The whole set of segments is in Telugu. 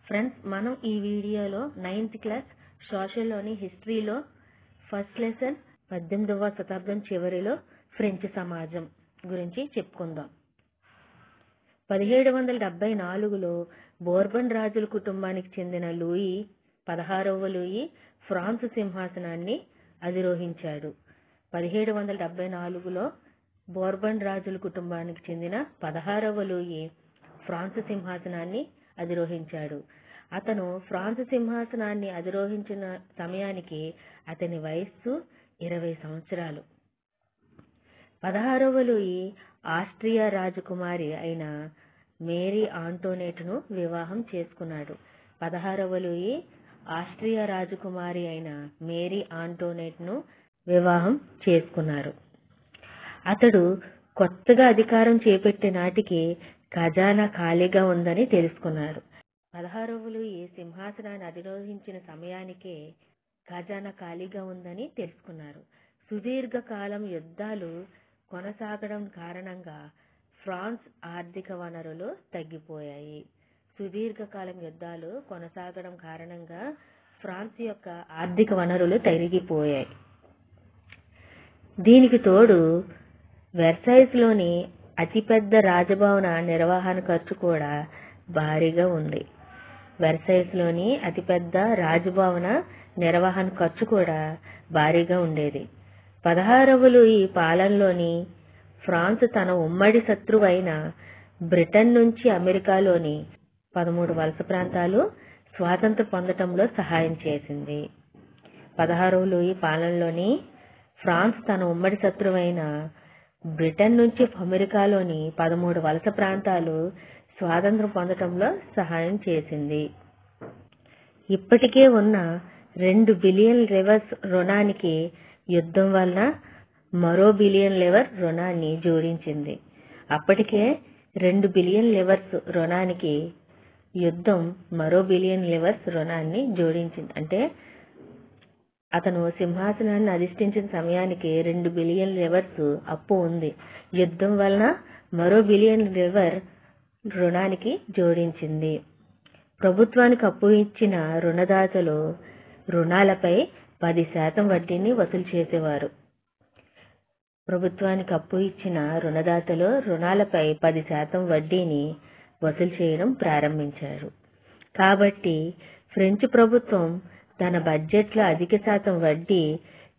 ఫ్రెండ్స్, మనం ఈ వీడియోలో 9th క్లాస్ సోషల్లోని హిస్టరీలో ఫస్ట్ లెసన్ 18వ శతాబ్దం చివరిలో ఫ్రెంచ్ సమాజం గురించి చెప్పుకుందాం. 1774లో బోర్బన్ రాజుల కుటుంబానికి చెందిన లూయి 16వ లూయి ఫ్రాన్స్ సింహాసనాన్ని అధిరోహించాడు. 1774లో బోర్బన్ రాజుల కుటుంబానికి చెందిన 16వ లూయి ఫ్రాన్స్ సింహాసనాన్ని అధిరోహించాడు. అతను ఫ్రాన్స్ సింహాసనాన్ని అధిరోహించిన సమయానికి అతని వయస్సు 20 సంవత్సరాలు. 16వ లూయి ఆస్ట్రియా రాజకుమారి అయిన మేరీ ఆంటోనేట్ను వివాహం చేసుకున్నాడు. 16వ లూయి ఆస్ట్రియా రాజకుమారి అయిన మేరీ ఆంటోనేట్ను వివాహం చేసుకున్నారు. అతడు కొత్తగా అధికారం చేపట్టే నాటికి ఖజానా ఖాళీగా ఉందని తెలుసుకున్నారు. 16వ లూయి సింహాసనాన్ని అధిరోహించిన సమయానికే ఖజానా ఖాళీగా ఉందని తెలుసుకున్నారు. సుదీర్ఘకాలం యుద్ధాలు కొనసాగడం కారణంగా ఫ్రాన్స్ ఆర్థిక వనరులు తగ్గిపోయాయి. సుదీర్ఘకాలం యుద్ధాలు కొనసాగడం కారణంగా ఫ్రాన్స్ యొక్క ఆర్థిక వనరులు తరిగిపోయాయి. దీనికి తోడు వెర్సైల్స్లోని అతిపెద్ద రాజభవన నిర్వహణ ఖర్చు కూడా భారీగా ఉంది. వెర్సైల్స్లోని అతిపెద్ద రాజభవన నిర్వహణ ఖర్చు కూడా భారీగా ఉండేది. 16వ లూయి పాలనలోని ఫ్రాన్స్ తన ఉమ్మడి శత్రువు అయిన బ్రిటన్ నుంచి అమెరికాలోని 13 వలస ప్రాంతాలు స్వాతంత్రం పొందటంలో సహాయం చేసింది. 16వ లూయి పాలనలోని ఫ్రాన్స్ తన ఉమ్మడి శత్రువైన బ్రిటన్ నుంచి అమెరికాలోని 13 వలస ప్రాంతాలు స్వాతంత్రం పొందటంలో సహాయం చేసింది. ఇప్పటికే ఉన్న 2 బిలియన్ లివర్స్ రుణానికి యుద్ధం వలన మరో బిలియన్ లివర్ రుణాన్ని జోడించింది. అప్పటికే 2 బిలియన్ లివర్స్ రుణానికి యుద్ధం మరో బిలియన్ లివర్స్ రుణాన్ని జోడించింది. అంటే అతను సింహాసనాన్ని అధిష్ఠించిన సమయానికి 2 బిలియన్ లివర్స్ అప్పు ఉంది. యుద్ధం వలన మరో బిలియన్ లివర్ రుణానికి జోడించింది. ప్రభుత్వానికి అప్పు ఇచ్చిన రుణదాతలు రుణాలపై 10% వడ్డీని వసూలు చేసేవారు. ప్రభుత్వానికి అప్పు ఇచ్చిన రుణదాతలు రుణాలపై 10% వడ్డీని వసూలు చేయడం ప్రారంభించారు. కాబట్టి ఫ్రెంచ్ ప్రభుత్వం తన బడ్జెట్లో అధిక శాతం వడ్డీ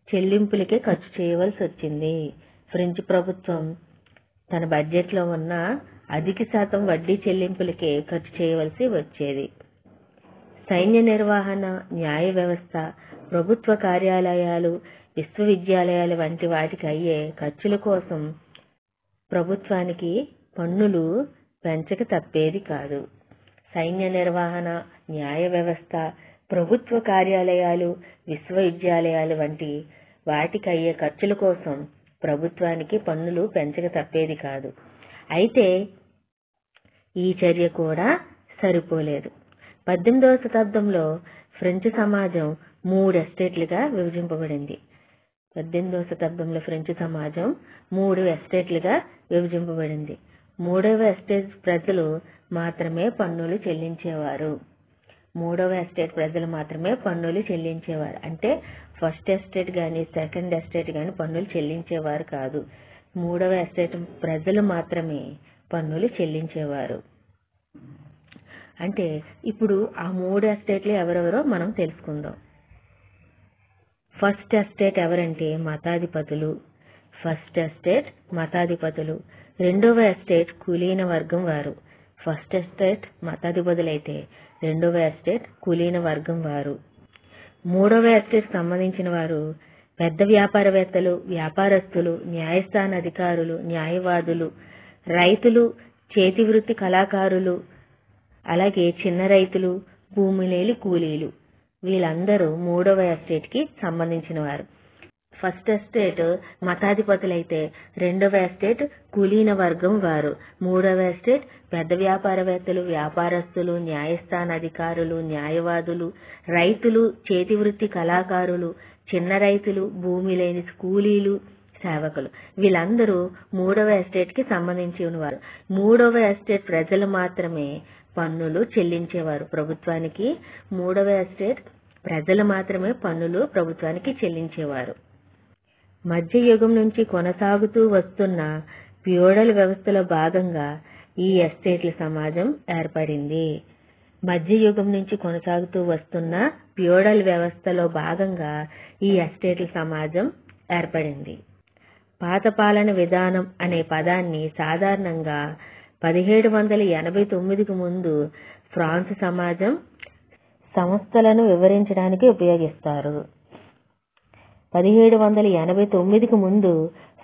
చెల్లింపులకే ఖర్చు చేయవలసి వచ్చింది. ఫ్రెంచ్ ప్రభుత్వం తన బడ్జెట్లో ఉన్న అధిక శాతం వడ్డీ చెల్లింపులకే ఖర్చు చేయవలసి వచ్చేది. సైన్య నిర్వహణ, న్యాయ వ్యవస్థ, ప్రభుత్వ కార్యాలయాలు, విశ్వవిద్యాలయాలు వంటి వాటికి అయ్యే ఖర్చుల కోసం ప్రభుత్వానికి పన్నులు పెంచక తప్పేది కాదు. సైన్య నిర్వహణ, న్యాయ వ్యవస్థ, ప్రభుత్వ కార్యాలయాలు, విశ్వవిద్యాలయాలు వంటి వాటికి అయ్యే ఖర్చుల కోసం ప్రభుత్వానికి పన్నులు పెంచక తప్పేది కాదు. అయితే ఈ చర్య కూడా సరిపోలేదు. 18వ శతాబ్దంలో ఫ్రెంచ్ సమాజం 3 ఎస్టేట్లుగా విభజింపబడింది. 18వ శతాబ్దంలో ఫ్రెంచ్ సమాజం 3 ఎస్టేట్లుగా విభజింపబడింది. 3వ ఎస్టేట్ ప్రజలు మాత్రమే పన్నులు చెల్లించేవారు. 3వ ఎస్టేట్ ప్రజలు మాత్రమే పన్నులు చెల్లించేవారు. అంటే ఫస్ట్ ఎస్టేట్ కానీ సెకండ్ ఎస్టేట్ కానీ పన్నులు చెల్లించేవారు కాదు. 3వ ఎస్టేట్ ప్రజలు మాత్రమే పన్నులు చెల్లించేవారు. అంటే ఇప్పుడు ఆ 3 ఎస్టేట్లు ఎవరెవరో మనం తెలుసుకుందాం. ఫస్ట్ ఎస్టేట్ ఎవరంటే మతాధిపతులు. First estate మతాధిపతులు. 2వ ఎస్టేట్ కులీన వర్గం వారు. ఫస్ట్ ఎస్టేట్ మతాధిపతులైతే 2వ ఎస్టేట్ కులీన వర్గం వారు. 3వ ఎస్టేట్ సంబంధించిన వారు పెద్ద వ్యాపారవేత్తలు, వ్యాపారస్తులు, న్యాయస్థాన అధికారులు, న్యాయవాదులు, రైతులు, చేతి వృత్తి కళాకారులు, అలాగే చిన్న రైతులు, భూమి లేని కూలీలు. వీళ్ళందరూ 3వ ఎస్టేట్ కి సంబంధించిన వారు. ఫస్ట్ ఎస్టేట్ మతాధిపతులైతే 2వ ఎస్టేట్ కులీన వర్గం వారు. 3వ ఎస్టేట్ పెద్ద వ్యాపారవేత్తలు, వ్యాపారస్తులు, న్యాయస్థాన అధికారులు, న్యాయవాదులు, రైతులు, చేతి వృత్తి కళాకారులు, చిన్న రైతులు, భూమి లేని కూలీలు, సేవకులు. వీళ్ళందరూ 3వ ఎస్టేట్ కి సంబంధించి ఉన్నవారు. 3వ ఎస్టేట్ ప్రజలు మాత్రమే పన్నులు చెల్లించేవారు ప్రభుత్వానికి. మూడవ ఎస్టేట్ ప్రజలు మాత్రమే పన్నులు ప్రభుత్వానికి చెల్లించేవారు. మధ్యయుగం నుంచి కొనసాగుతూ వస్తున్న ఫ్యూడల్ వ్యవస్థలో భాగంగా ఈ ఎస్టేట్ల సమాజం ఏర్పడింది. మధ్యయుగం నుంచి కొనసాగుతూ వస్తున్న ఫ్యూడల్ వ్యవస్థలో భాగంగా ఈ ఎస్టేట్ల సమాజం ఏర్పడింది. పాతపాలన విధానం అనే పదాన్ని సాధారణంగా 1789కు ముందు ఫ్రాన్స్ సమాజం సంస్థలను వివరించడానికి ఉపయోగిస్తారు. 1789కు ముందు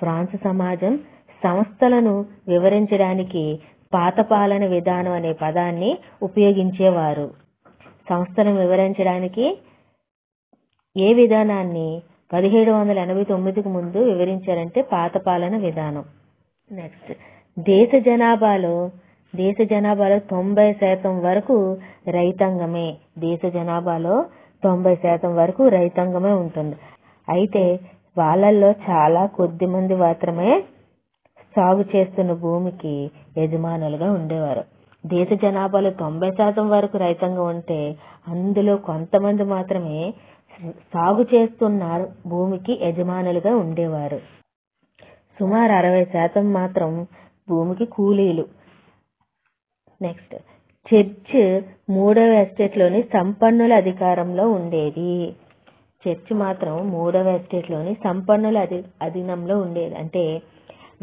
ఫ్రాన్స్ సమాజం సంస్థలను వివరించడానికి పాతపాలన విధానం అనే పదాన్ని ఉపయోగించేవారు. సంస్థలను వివరించడానికి ఏ విధానాన్ని 1789కు ముందు వివరించారంటే పాతపాలన విధానం. నెక్స్ట్, దేశ జనాభాలో 90% వరకు రైతాంగమే. దేశ జనాభాలో 90% వరకు రైతాంగమే ఉంటుంది. అయితే వాళ్ళల్లో చాలా కొద్ది మంది మాత్రమే సాగు చేస్తున్న భూమికి యజమానులుగా ఉండేవారు. దేశ జనాభాలో 90% వరకు రైతాంగం ఉంటే అందులో కొంతమంది మాత్రమే సాగు చేస్తున్న భూమికి యజమానులుగా ఉండేవారు. సుమారు 60% మాత్రం భూమికి కూలీలు. నెక్స్ట్, చర్చ్ మూడవ ఎస్టేట్లోని సంపన్నుల అధికారంలో ఉండేది. చర్చ్ మాత్రం మూడవ ఎస్టేట్లోని సంపన్నుల అధీనంలో ఉండేది. అంటే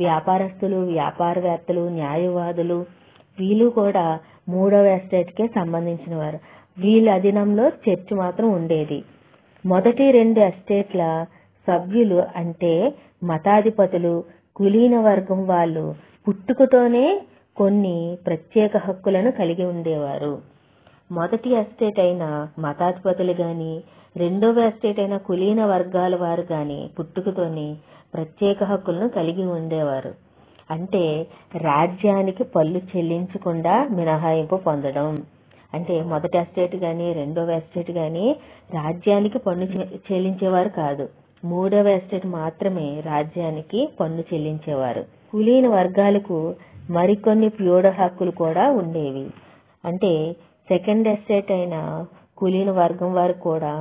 వ్యాపారస్తులు, వ్యాపారవేత్తలు, న్యాయవాదులు వీళ్ళు కూడా మూడవ ఎస్టేట్కే సంబంధించిన వారు. వీళ్ళ అధీనంలో చర్చ్ మాత్రం ఉండేది. మొదటి 2 ఎస్టేట్ల సభ్యులు అంటే మతాధిపతులు, కులీన వర్గం వాళ్ళు పుట్టుకతోనే కొన్ని ప్రత్యేక హక్కులను కలిగి ఉండేవారు. మొదటి ఎస్టేట్ అయిన మతాధిపతులు గాని, రెండవ ఎస్టేట్ అయిన కులీన వర్గాల వారు గాని పుట్టుకతోనే ప్రత్యేక హక్కులను కలిగి ఉండేవారు. అంటే రాజ్యానికి పన్ను చెల్లించకుండా మినహాయింపు పొందడం. అంటే మొదటి ఎస్టేట్ గాని, రెండవ ఎస్టేట్ గాని రాజ్యానికి పన్ను చెల్లించేవారు కాదు. మూడవ ఎస్టేట్ మాత్రమే రాజ్యానికి పన్ను చెల్లించేవారు. కులీన వర్గాలకు మరికొన్ని ఫ్యూడల్ హక్కులు కూడా ఉండేవి. అంటే సెకండ్ ఎస్టేట్ అయిన కులీన వర్గం వారికి కూడా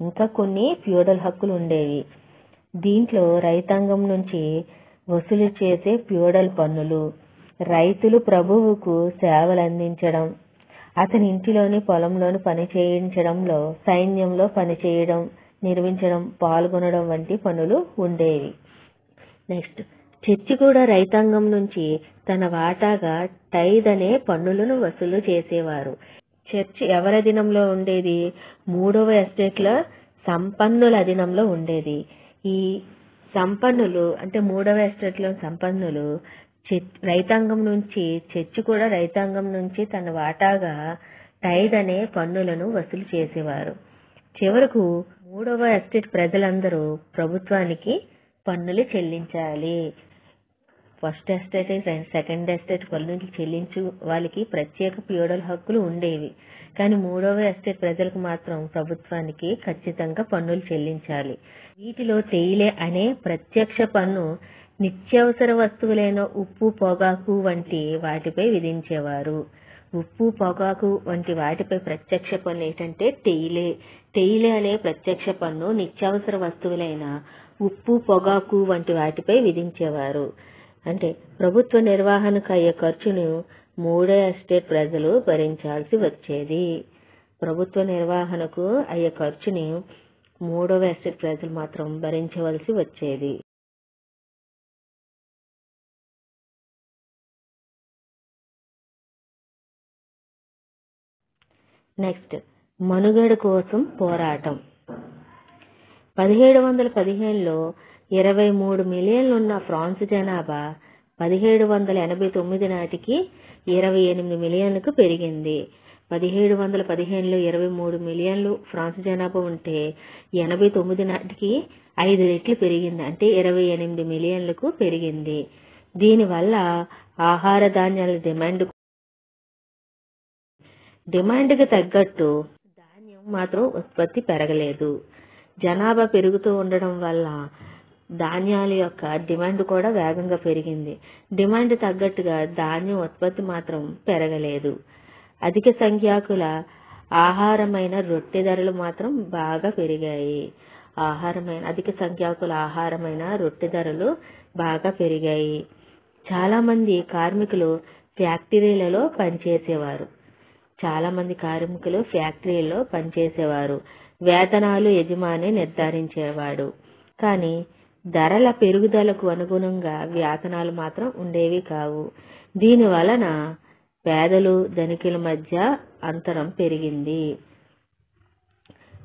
ఇంకా కొన్ని ఫ్యూడల్ హక్కులు ఉండేవి. దీంట్లో రైతాంగం నుంచి వసూలు చేసే ఫ్యూడల్ పన్నులు, రైతులు ప్రభువుకు సేవలు అందించడం, అతని ఇంటిలోని పొలంలోని పని చేయించడంలో, సైన్యంలో పనిచేయడం, నిర్మించడం, పాల్గొనడం వంటి పనులు ఉండేవి. నెక్స్ట్, చర్చి కూడా రైతాంగం నుంచి తన వాటాగా టైద్ అనే పన్నులను వసూలు చేసేవారు. చర్చ్ ఎవరి అధీనంలో ఉండేది? మూడవ ఎస్టేట్ల సంపన్నుల అధీనంలో ఉండేది. ఈ సంపన్నులు అంటే మూడవ ఎస్టేట్లో సంపన్నులు రైతాంగం నుంచి, చర్చి కూడా రైతాంగం నుంచి తన వాటాగా టైద్ అనే పన్నులను వసూలు చేసేవారు. చివరకు మూడవ ఎస్టేట్ ప్రజలందరూ ప్రభుత్వానికి పన్నులు చెల్లించాలి. ఫస్ట్ ఎస్టేట్, సెకండ్ ఎస్టేట్ పన్నులు చెల్లించు వాళ్ళకి ప్రత్యేక ఫ్యూడల్ హక్కులు ఉండేవి. కానీ మూడవ ఎస్టేట్ ప్రజలకు మాత్రం ప్రభుత్వానికి ఖచ్చితంగా పన్నులు చెల్లించాలి. వీటిలో టెయిలే అనే ప్రత్యక్ష పన్ను నిత్యావసర వస్తువులైన ఉప్పు, పొగాకు వంటి వాటిపై విధించేవారు. ఉప్పు, పొగాకు వంటి వాటిపై ప్రత్యక్ష పన్ను ఏంటంటే టెయిలే అనే ప్రత్యక్ష పన్ను నిత్యావసర వస్తువులైన ఉప్పు, పొగాకు వంటి వాటిపై విధించేవారు. అంటే ప్రభుత్వ నిర్వహణకు అయ్యే ఖర్చును మూడో ఎస్టేట్ ప్రజలు భరించాల్సి వచ్చేది. ప్రభుత్వ నిర్వహణకు అయ్యే ఖర్చుని మూడవ ఎస్టేట్ ప్రజలు మాత్రం భరించవలసి వచ్చేది. నెక్స్ట్, మనుగడ కోసం పోరాటం. 1715లో 23 మిలియన్లున్న ఫ్రాన్స్ జనాభా 1789 నాటికి 28 మిలియన్లకు పెరిగింది. 1715లో 23 మిలియన్లు ఫ్రాన్స్ జనాభా ఉంటే 89 నాటికి 5 రెట్లు పెరిగింది. అంటే 28 మిలియన్లకు పెరిగింది. దీనివల్ల ఆహార ధాన్యాల డిమాండ్కి తగ్గట్టు ధాన్యం మాత్రం ఉత్పత్తి పెరగలేదు. జనాభా పెరుగుతూ ఉండడం వల్ల ధాన్యాల యొక్క డిమాండ్ కూడా వేగంగా పెరిగింది. డిమాండ్ తగ్గట్టుగా ధాన్యం ఉత్పత్తి మాత్రం పెరగలేదు. అధిక సంఖ్యాకుల ఆహారమైన రొట్టె ధరలు మాత్రం బాగా పెరిగాయి. అధిక సంఖ్యాకుల ఆహారమైన రొట్టె ధరలు బాగా పెరిగాయి. చాలా మంది కార్మికులు ఫ్యాక్టరీలలో పనిచేసేవారు. వేతనాలు యజమాని నిర్ధారించేవాడు. కానీ ధరల పెరుగుదలకు అనుగుణంగా వేతనాలు మాత్రం ఉండేవి కావు. దీని వలన పేదలు ధనికుల మధ్య అంతరం పెరిగింది.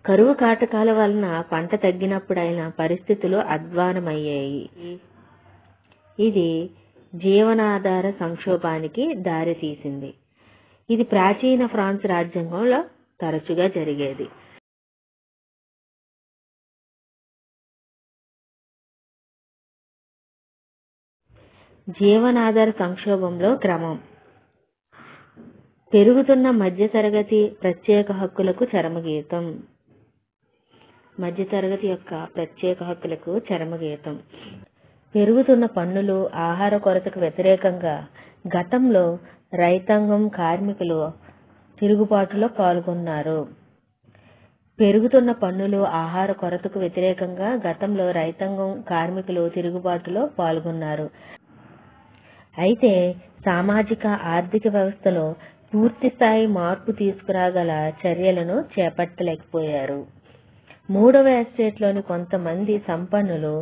కరువు కాటకాల వలన పంట తగ్గినప్పుడైన పరిస్థితులు అధ్వానమయ్యాయి. ఇది జీవనాధార సంక్షోభానికి దారితీసింది. ఇది ప్రాచీన ఫ్రాన్స్ రాజ్యాంగంలో తరచుగా జరిగేది. జీవనాధార సంక్షోభంలో క్రమం. పెరుగుతున్న మధ్యతరగతి ప్రత్యేక హక్కులకు చరమగీతం. మధ్యతరగతి యొక్క ప్రత్యేక హక్కులకు చరమగీతం. పెరుగుతున్న పన్నులు, ఆహార కొరతకు వ్యతిరేకంగా గతంలో రైతాంగం, కార్మికులు తిరుగుబాటులో పాల్గొన్నారు. పెరుగుతున్న పన్నులు, ఆహార కొరతకు వ్యతిరేకంగా గతంలో రైతాంగం, కార్మికులు తిరుగుబాటులో పాల్గొన్నారు. అయితే సామాజిక ఆర్థిక వ్యవస్థలో పూర్తిస్థాయి మార్పు తీసుకురాగల చర్యలను చేపట్టలేకపోయారు. మూడవ ఎస్టేట్లోని కొంతమంది సంపన్నులు,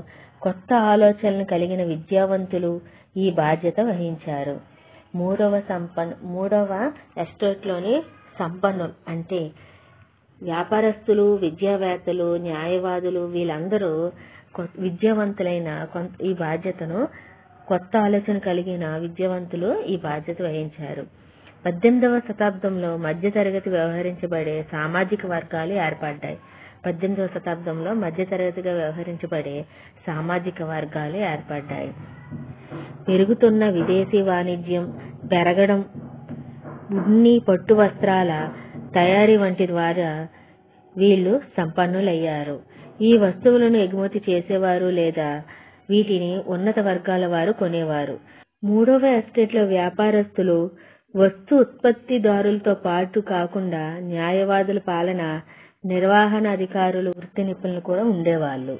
కొత్త ఆలోచనలు కలిగిన విద్యావంతులు ఈ బాధ్యత వహించారు. మూడవ ఎస్టేట్లోని సంపన్నులు అంటే వ్యాపారస్తులు, విద్యావేత్తలు, న్యాయవాదులు వీళ్ళందరూ విద్యావంతులైన ఈ బాధ్యతను కొత్త ఆలోచన కలిగిన విద్యావంతులు ఈ బాధ్యత వహించారు. 18వ శతాబ్దంలో మధ్యతరగతి వ్యవహరించబడే సామాజిక వర్గాలు ఏర్పడ్డాయి. 18వ శతాబ్దంలో మధ్యతరగతిగా వ్యవహరించబడే సామాజిక వర్గాలు ఏర్పడ్డాయి. పెరుగుతున్న విదేశీ వాణిజ్యం పెరగడం, ఉన్ని, పట్టు వస్త్రాల తయారీ వంటి ద్వారా వీళ్ళు సంపన్నులయ్యారు. ఈ వస్తువులను ఎగుమతి చేసేవారు లేదా వీటిని ఉన్నత వర్గాల వారు కొనేవారు. మూడవ ఎస్టేట్లో వ్యాపారస్తులు, వస్తు ఉత్పత్తిదారులతో పాటు కాకుండా న్యాయవాదుల, పాలన నిర్వహణ అధికారులు, వృత్తి నిపుణులు కూడా ఉండేవాళ్ళు.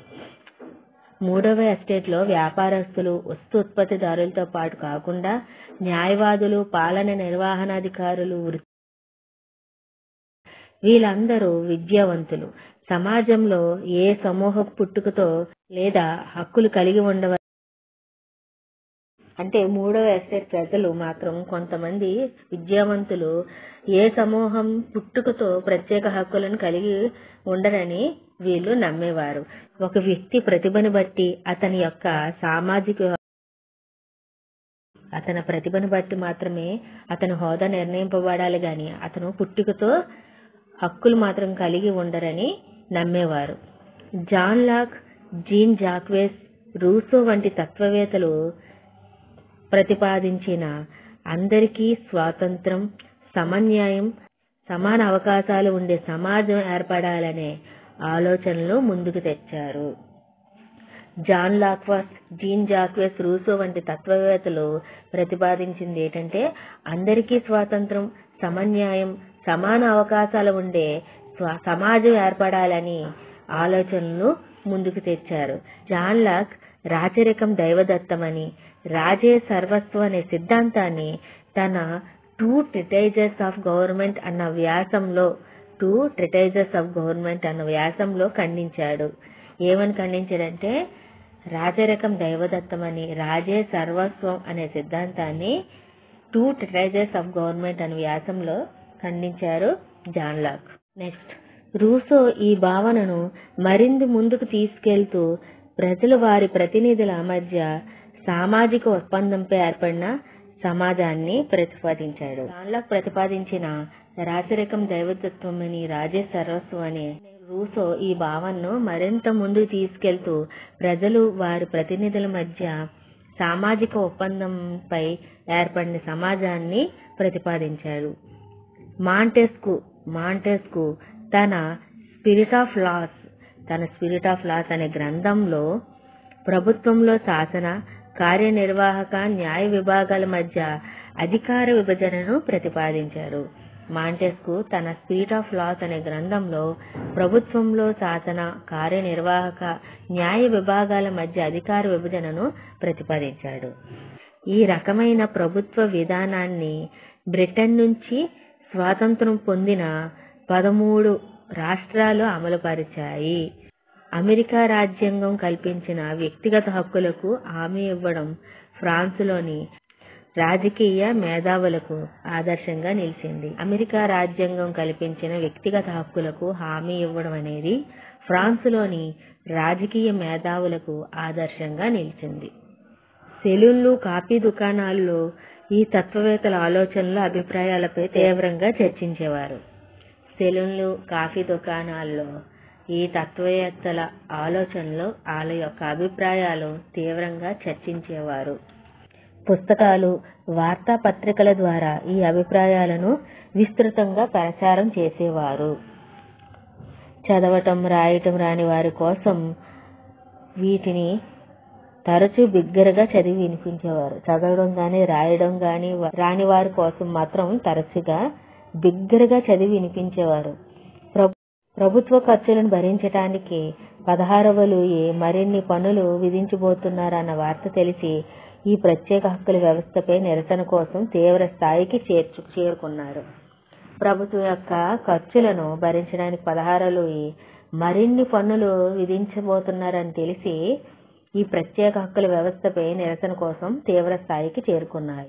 మూడవ ఎస్టేట్లో వ్యాపారస్తులు, వస్తు ఉత్పత్తిదారులతో పాటు కాకుండా న్యాయవాదులు, పాలన నిర్వహణాధికారులు, వీళ్ళందరూ విద్యావంతులు. సమాజంలో ఏ సమూహం పుట్టుకతో లేదా హక్కులు కలిగి ఉండవ అంటే మూడవ ఎస్టేట్ ప్రజలు మాత్రం కొంతమంది విద్యావంతులు ఏ సమూహం పుట్టుకతో ప్రత్యేక హక్కులను కలిగి ఉండరని వీళ్ళు నమ్మేవారు. ఒక వ్యక్తి ప్రతిభను బట్టి అతని ప్రతిభను బట్టి మాత్రమే అతని హోదా నిర్ణయింపబడాలి గాని అతను పుట్టుకతో హక్కులు మాత్రం కలిగి ఉండరని నమ్మేవారు. John Locke, Jean Jacques Rousseau వంటి తత్వవేత్తలు ప్రతిపాదించిన అందరికీ స్వాతంత్రం, సమన్యాయం, సమాన అవకాశాలు ఉండే సమాజం ఏర్పడాలనే ఆలోచనలు ముందుకు తెచ్చారు. జాన్ లాక్వాస్, జీన్ జాక్వెస్ రూసో వంటి తత్వవేత్తలు ప్రతిపాదించింది ఏంటంటే అందరికీ స్వాతంత్రం, సమన్యాయం, సమాన అవకాశాలు ఉండే సమాజం ఏర్పడాలని ఆలోచనలు ముందుకు తెచ్చారు. జాన్ లాక్ రాచరికం దైవదత్తమని, రాజే సర్వస్వం అనే సిద్ధాంతాన్ని తన 2 ట్రిటైజెస్ ఆఫ్ గవర్నమెంట్ అన్న వ్యాసంలో ఖండించాడు. ఏమని ఖండించాడంటే రాచరికం దైవదత్తమని, రాజే సర్వస్వం అనే సిద్ధాంతాన్ని 2 ట్రిటైజెస్ ఆఫ్ గవర్నమెంట్ అనే వ్యాసంలో ఖండించారు జాన్ లాక్. నెక్స్ట్ రూసో ఈ భావనను మరింత ముందుకు తీసుకెళ్తూ ప్రజలు వారి ప్రతినిధుల మధ్య సామాజిక ఒప్పందంపై ఏర్పడిన సమాజాన్ని ప్రతిపాదించాడు. జాన్ లాక్ ప్రతిపాదించిన రాచరికం దైవతత్వమని, రాజే సర్వస్వం అనే రూసో ఈ భావనను మరింత ముందుకు తీసుకెళ్తూ ప్రజలు వారి ప్రతినిధుల మధ్య సామాజిక ఒప్పందంపై ఏర్పడిన సమాజాన్ని ప్రతిపాదించాడు. మాంటెస్కు తన స్పిరిట్ ఆఫ్ లాస్ అనే గ్రంథంలో ప్రభుత్వంలో శాసన, కార్యనిర్వాహక, న్యాయ విభాగాల మధ్య అధికార విభజనను ప్రతిపాదించారు. మాంటెస్క్యూ తన స్పిరిట్ ఆఫ్ లాస్ అనే గ్రంథంలో ప్రభుత్వంలో శాసన, కార్యనిర్వాహక, న్యాయ విభాగాల మధ్య అధికార విభజనను ప్రతిపాదించాడు. ఈ రకమైన ప్రభుత్వ విధానాన్ని బ్రిటన్ నుంచి స్వాతంత్రం పొందిన 13 రాష్ట్రాలు అమలుపరిచాయి. అమెరికా రాజ్యాంగం కల్పించిన వ్యక్తిగత హక్కులకు హామీ ఇవ్వడం ఫ్రాన్సులోని రాజకీయ మేధావులకు ఆదర్శంగా నిలిచింది. అమెరికా రాజ్యాంగం కల్పించిన వ్యక్తిగత హక్కులకు హామీ ఇవ్వడం అనేది ఫ్రాన్సులోని రాజకీయ మేధావులకు ఆదర్శంగా నిలిచింది. సెలూన్లు, కాఫీ దుకాణాల్లో ఈ తత్వవేత్తల ఆలోచనలు, అభిప్రాయాలపై తీవ్రంగా చర్చించేవారు. సెలూన్లు, కాఫీ దుకాణాల్లో ఈ తత్వవేత్తల ఆలోచనలు, వాళ్ళ యొక్క అభిప్రాయాలు తీవ్రంగా చర్చించేవారు. పుస్తకాలు, వార్తాపత్రికల ద్వారా ఈ అభిప్రాయాలను విస్తృతంగా ప్రచారం చేసేవారు. చదవటం, రాయటం రాని వారి కోసం వీటిని తరచూ బిగ్గరగా చదివి వినిపించేవారు. చదవడం గాని, రాయడం గాని రాని వారి కోసం మాత్రం తరచుగా బిగ్గరగా చదివి వినిపించేవారు. ప్రభుత్వ ఖర్చులను భరించటానికి 16వ లూయి మరిన్ని పన్నులు విధించబోతున్నారన్న వార్త తెలిసి ఈ ప్రత్యేక హక్కుల వ్యవస్థపై నిరసన కోసం తీవ్ర స్థాయికి చేరుకున్నారు. ప్రభుత్వం యొక్క ఖర్చులను భరించడానికి 16వ లూయి మరిన్ని పన్నులు విధించబోతున్నారని తెలిసి ఈ ప్రత్యేక హక్కుల వ్యవస్థపై నిరసన కోసం తీవ్ర స్థాయికి చేరుకున్నాయి.